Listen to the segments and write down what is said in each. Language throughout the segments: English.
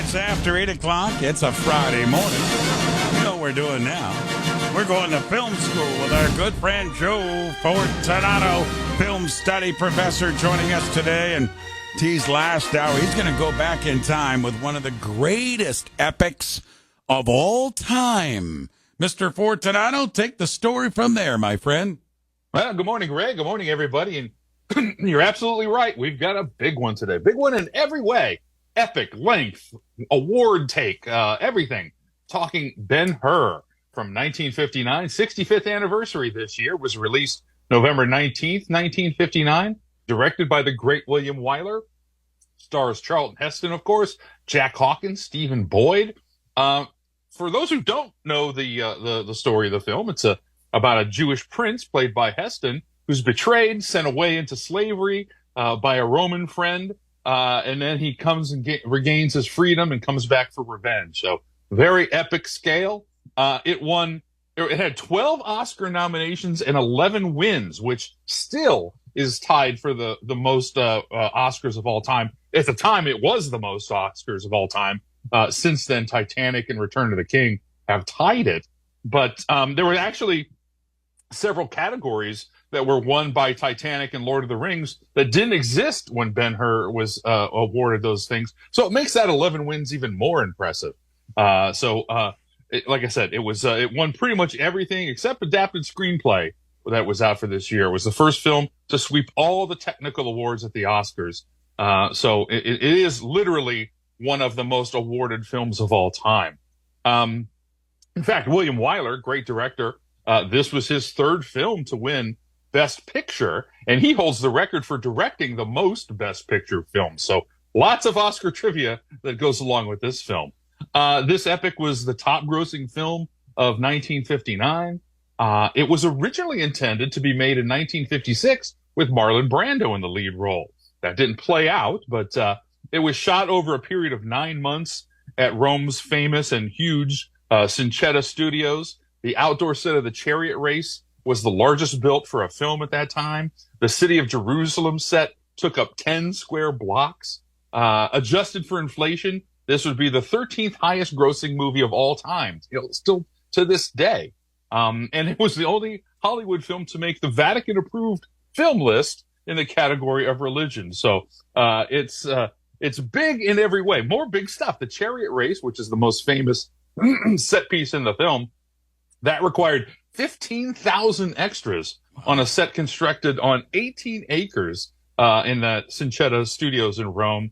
minutes after 8 o'clock. It's a Friday morning. You know what we're doing now. We're going to film school with our good friend Joe Fortunato, film study professor, joining us today. And T's last hour, he's going to go back in time with one of the greatest epics of all time. Mr. Fortunato, take the story from there, my friend. Well, good morning, Greg. Good morning, everybody. And you're absolutely right. We've got a big one today. Big one in every way. Epic, length, award take, everything. Talking Ben-Hur from 1959. 65th anniversary this year. Was released November 19th, 1959. Directed by the great William Wyler. Stars Charlton Heston, of course. Jack Hawkins, Stephen Boyd. For those who don't know the story of the film, it's about a Jewish prince played by Heston who's betrayed, sent away into slavery by a Roman friend, and then he comes and regains his freedom and comes back for revenge. So very epic scale. It had 12 Oscar nominations and 11 wins, which still is tied for the most Oscars of all time. At the time, it was the most Oscars of all time. Since then, Titanic and Return of the King have tied it. But there were actually several categories that were won by Titanic and Lord of the Rings that didn't exist when Ben-Hur was awarded those things. So it makes that 11 wins even more impressive. Like I said, it won pretty much everything except adapted screenplay that was out for this year. It was the first film to sweep all the technical awards at the Oscars. So it is literally one of the most awarded films of all time. In fact, William Wyler, great director, this was his third film to win Best Picture, and he holds the record for directing the most Best Picture films. So lots of Oscar trivia that goes along with this film. This epic was the top-grossing film of 1959. It was originally intended to be made in 1956 with Marlon Brando in the lead role. That didn't play out, but it was shot over a period of 9 months at Rome's famous and huge Cinecittà Studios. The outdoor set of the chariot race was the largest built for a film at that time. The city of Jerusalem set took up 10 square blocks. Adjusted for inflation, this would be the 13th highest grossing movie of all time, still to this day. And it was the only Hollywood film to make the Vatican approved film list in the category of religion. So it's big in every way. More big stuff. The chariot race, which is the most famous set piece in the film, that required 15,000 extras on a set constructed on 18 acres in the Cinecittà Studios in Rome.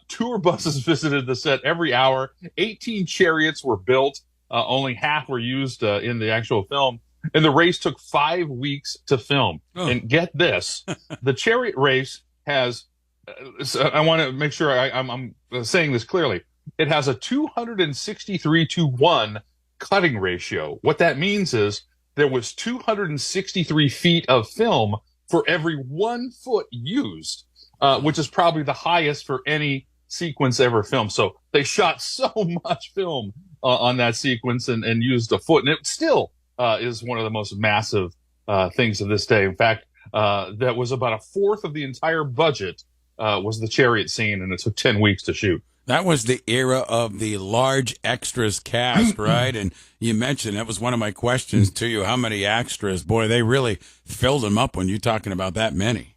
Tour buses visited the set every hour. 18 chariots were built. Only half were used in the actual film. And the race took 5 weeks to film. Oh. And get this, the chariot race has, I want to make sure I'm saying this clearly. It has a 263-1 cutting ratio. What that means is there was 263 feet of film for every 1 foot used, which is probably the highest for any sequence ever filmed. So they shot so much film on that sequence and used a foot, and it still is one of the most massive things of this day. In fact, that was about a fourth of the entire budget was the chariot scene, and it took 10 weeks to shoot. That was the era of the large extras cast, right? And you mentioned, that was one of my questions to you, how many extras? Boy, they really filled them up when you're talking about that many.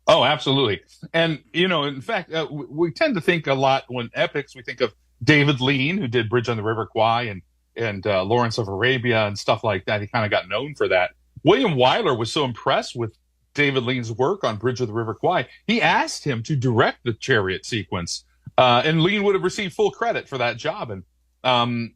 Oh, absolutely. And, in fact, we tend to think a lot when epics, we think of David Lean, who did Bridge on the River Kwai and Lawrence of Arabia and stuff like that. He kind of got known for that. William Wyler was so impressed with David Lean's work on Bridge of the River Kwai, he asked him to direct the chariot sequence. And Lean would have received full credit for that job. And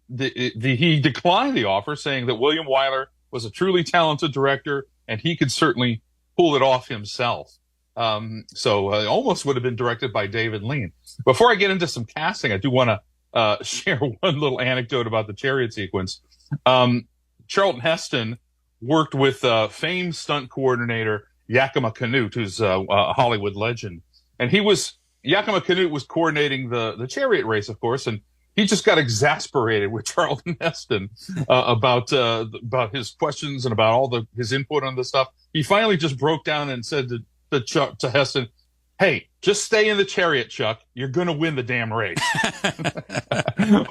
he declined the offer, saying that William Wyler was a truly talented director and he could certainly pull it off himself. So it almost would have been directed by David Lean. Before I get into some casting, I do want to share one little anecdote about the chariot sequence. Charlton Heston worked with famed stunt coordinator Yakima Canute, who's a Hollywood legend. And Yakima Canute was coordinating the chariot race, of course, and he just got exasperated with Charlton Heston about his questions and about all his input on the stuff. He finally just broke down and said to Heston, hey, just stay in the chariot, Chuck. You're going to win the damn race.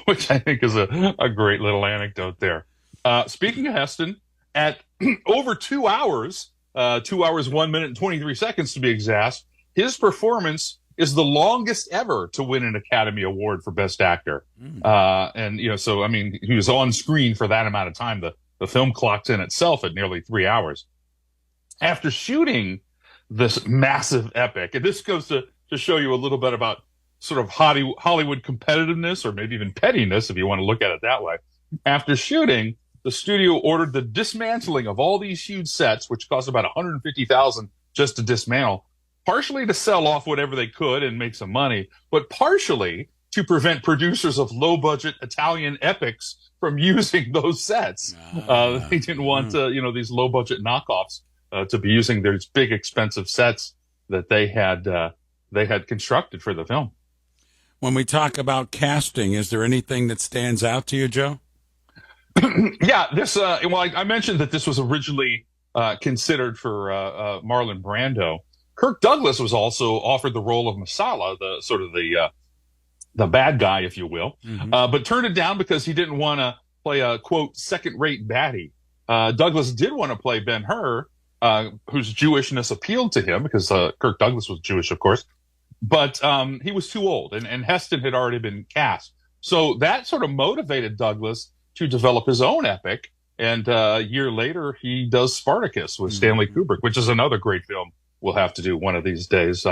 Which I think is a great little anecdote there. Speaking of Heston, at over 2 hours, 2 hours, 1 minute, and 23 seconds to be exact, his performance is the longest ever to win an Academy Award for Best Actor. And, so, I mean, he was on screen for that amount of time. The film clocks in itself at nearly 3 hours. After shooting this massive epic, and this goes to show you a little bit about sort of Hollywood competitiveness, or maybe even pettiness, if you want to look at it that way. After shooting, the studio ordered the dismantling of all these huge sets, which cost about $150,000 just to dismantle, partially to sell off whatever they could and make some money, but partially to prevent producers of low-budget Italian epics from using those sets. They didn't want, these low-budget knockoffs to be using these big, expensive sets that they had constructed for the film. When we talk about casting, is there anything that stands out to you, Joe? Yeah, I mentioned that this was originally considered for Marlon Brando. Kirk Douglas was also offered the role of Masala, the bad guy, if you will, but turned it down because he didn't want to play a, quote, second-rate baddie. Douglas did want to play Ben-Hur, whose Jewishness appealed to him, because Kirk Douglas was Jewish, of course, but he was too old, and Heston had already been cast. So that sort of motivated Douglas to develop his own epic, and a year later, he does Spartacus with Stanley Kubrick, which is another great film we'll have to do one of these days.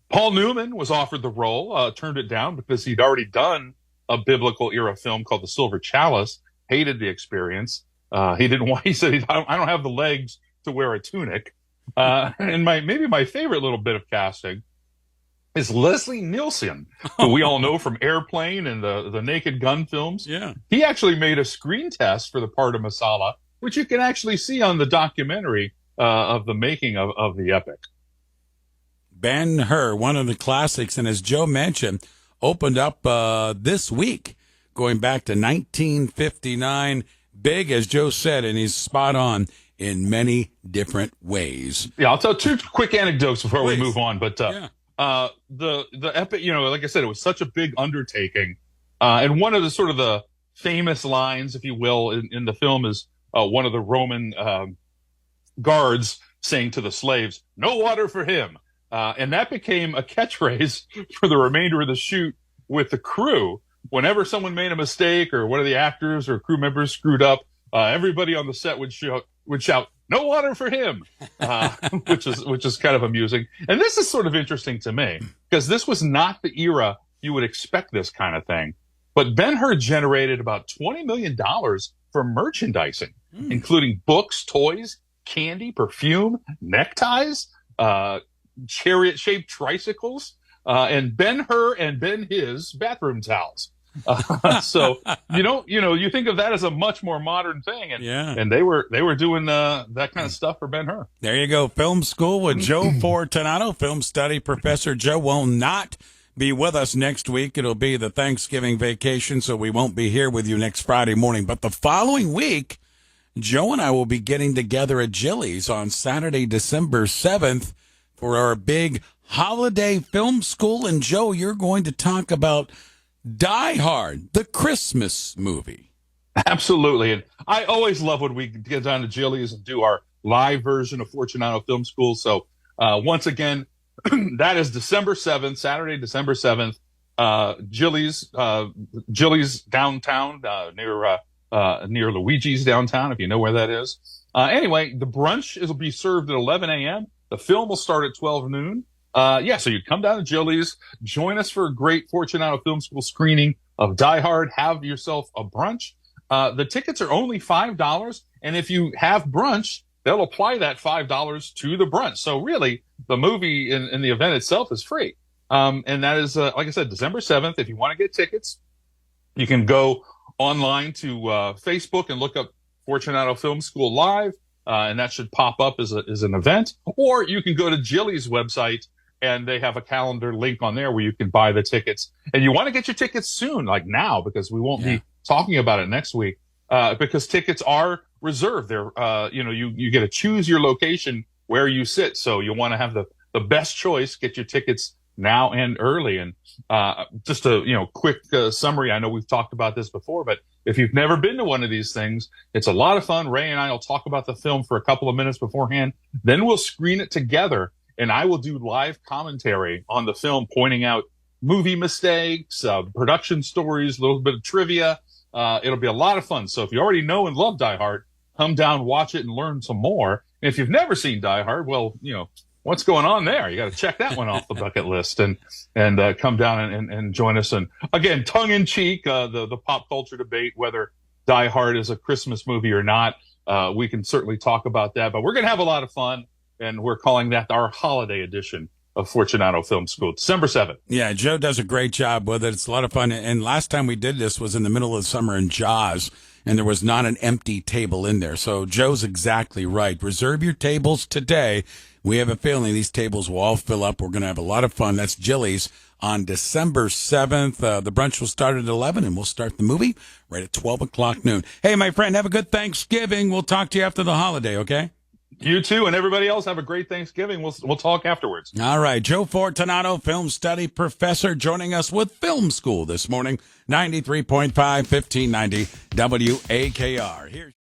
Paul Newman was offered the role, turned it down because he'd already done a biblical era film called The Silver Chalice, hated the experience. He said, I don't have the legs to wear a tunic. And maybe my favorite little bit of casting is Leslie Nielsen, who we all know from Airplane and the Naked Gun films. Yeah. He actually made a screen test for the part of Masala, which you can actually see on the documentary of the making of the epic. Ben-Hur, one of the classics, and as Joe mentioned, opened up this week, going back to 1959. Big, as Joe said, and he's spot on in many different ways. Yeah, I'll tell two quick anecdotes before we move on. But the epic, like I said, it was such a big undertaking. And one of the sort of the famous lines, if you will, in the film is one of the Roman guards saying to the slaves, "No water for him." And that became a catchphrase for the remainder of the shoot with the crew. Whenever someone made a mistake or one of the actors or crew members screwed up, everybody on the set would shout, "No water for him," which is kind of amusing. And this is sort of interesting to me because this was not the era you would expect this kind of thing. But Ben-Hur generated about $20 million for merchandising, including books, toys, candy, perfume, neckties, chariot-shaped tricycles, and Ben-Hur and Ben-His bathroom towels. So you think of that as a much more modern thing, and they were doing that kind of stuff for Ben-Hur. There you go, Film School with Joe Fortunato, film study professor. Joe will not be with us next week. It'll be the Thanksgiving vacation, so we won't be here with you next Friday morning. But the following week, Joe and I will be getting together at Jilly's on Saturday, December 7th for our big holiday film school. And Joe, you're going to talk about Die Hard, the Christmas movie. Absolutely. And I always love when we get down to Jilly's and do our live version of Fortunato Film School. So once again, that is December 7th, Saturday, December 7th, Jilly's downtown, near Luigi's downtown, if you know where that is. Anyway, the brunch will be served at 11 a.m. The film will start at 12 noon. So you come down to Jilly's, join us for a great Fortunato Film School screening of Die Hard, have yourself a brunch. The tickets are only $5, and if you have brunch, they'll apply that $5 to the brunch. So really, the movie and the event itself is free. And that is, like I said, December 7th. If you want to get tickets, you can go online to Facebook and look up Fortunato Film School Live, and that should pop up as an event. Or you can go to Jilly's website, and they have a calendar link on there where you can buy the tickets. And you want to get your tickets soon, like now, because we won't be talking about it next week, because tickets are reserved. They're, you get to choose your location where you sit. So you want to have the the best choice. Get your tickets now and early. And just a quick summary. I know we've talked about this before, but if you've never been to one of these things, it's a lot of fun. Ray and I will talk about the film for a couple of minutes beforehand. Then we'll screen it together, and I will do live commentary on the film, pointing out movie mistakes, production stories, a little bit of trivia. It'll be a lot of fun. So if you already know and love Die Hard, come down, watch it, and learn some more. And if you've never seen Die Hard, well, what's going on there? You got to check that one off the bucket list and come down and join us. And again, tongue in cheek, the pop culture debate, whether Die Hard is a Christmas movie or not. We can certainly talk about that, but we're going to have a lot of fun, and we're calling that our holiday edition of Fortunato Film School, December 7th. Yeah, Joe does a great job with it. It's a lot of fun. And last time we did this was in the middle of the summer in Jaws, and there was not an empty table in there. So Joe's exactly right. Reserve your tables today. We have a feeling these tables will all fill up. We're going to have a lot of fun. That's Jilly's on December 7th. The brunch will start at 11, and we'll start the movie right at 12 o'clock noon. Hey, my friend, have a good Thanksgiving. We'll talk to you after the holiday, okay? You too, and everybody else, have a great Thanksgiving. We'll talk afterwards. All right. Joe Fortunato, film study professor, joining us with Film School this morning. 93.5, 1590 WAKR. Here's